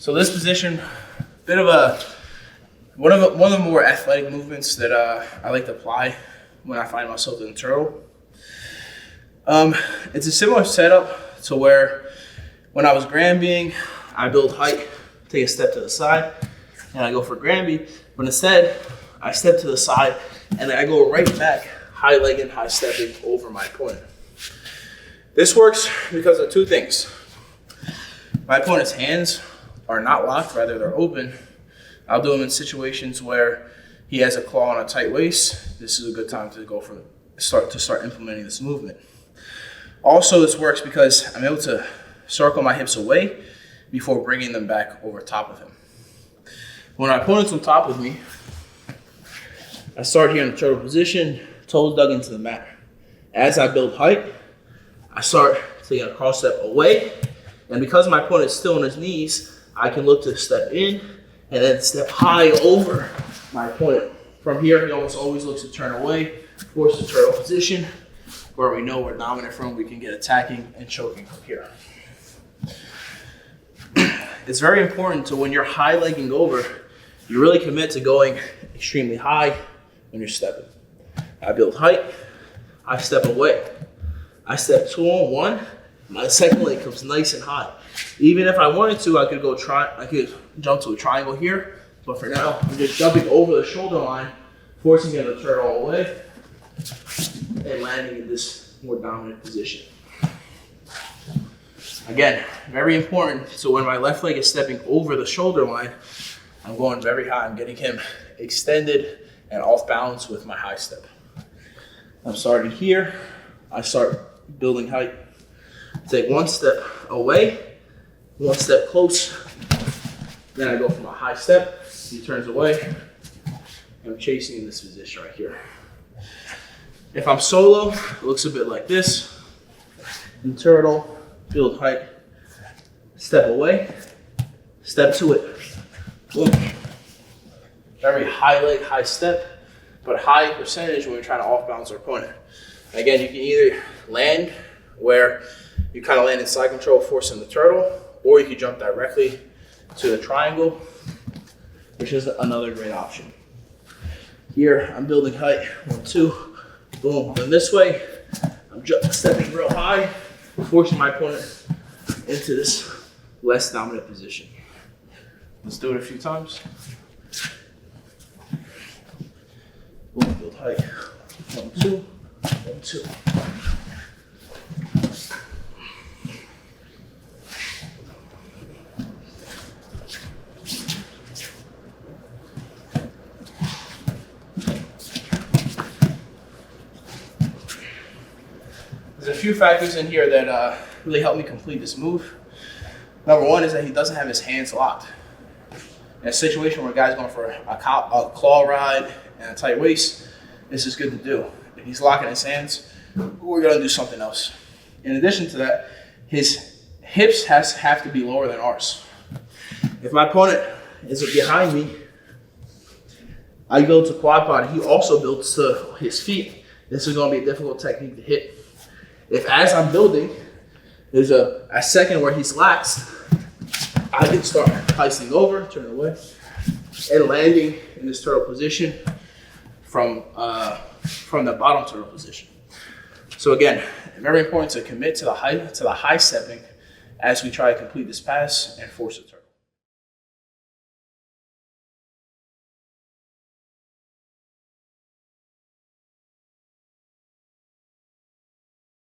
So this position, bit of a one of the more athletic movements that I like to apply when I find myself in the turtle. It's a similar setup to where when I was Granbying, I build height, take a step to the side, and I go for Granby. But instead, I step to the side and I go right back, high legging, high stepping over my opponent. This works because of two things. My opponent's hands are not locked, rather they're open. I'll do them in situations where he has a claw and a tight waist. This is a good time to start implementing this movement. Also, this works because I'm able to circle my hips away before bringing them back over top of him. When my opponent's on top of me, I start here in the turtle position, toes dug into the mat. As I build height, I start taking a cross step away, and because my opponent's still on his knees, I can look to step in and then step high over my opponent. From here, he almost always looks to turn away, force the turtle position, where we know we're dominant from, we can get attacking and choking from here. It's very important to, when you're high legging over, you really commit to going extremely high when you're stepping. I build height, I step away. I step 2 on 1, my second leg comes nice and high. Even if I wanted to, I could jump to a triangle here, but for now, I'm just jumping over the shoulder line, forcing him to turn all the way, and landing in this more dominant position. Again, very important. So when my left leg is stepping over the shoulder line, I'm going very high. I'm getting him extended and off balance with my high step. I'm starting here. I start building height. Take 1 step away, 1 step close. Then I go for my high step. He turns away. I'm chasing in this position right here. If I'm solo, it looks a bit like this. In turtle, build height, step away, step to it. Boom. Very high leg, high step, but high percentage when you're trying to off balance our opponent. Again, you can either land where you kind of land in side control, forcing the turtle, or you can jump directly to the triangle, which is another great option. Here, I'm building height, 1, 2, boom. Then this way, I'm stepping real high, forcing my opponent into this less dominant position. Let's do it a few times. Boom, build height, 1, 2, 1, 2. There's a few factors in here that really help me complete this move. Number 1 is that he doesn't have his hands locked. In a situation where a guy's going for a claw ride and a tight waist, this is good to do. If he's locking his hands, we're going to do something else. In addition to that, his hips have to be lower than ours. If my opponent is behind me, I build to quad pod. He also builds to his feet. This is going to be a difficult technique to hit. If as I'm building, there's a second where he's lax, I can start heisting over, turning away, and landing in this turtle position from the bottom turtle position. So again, very important to commit to the high stepping as we try to complete this pass and force a turtle.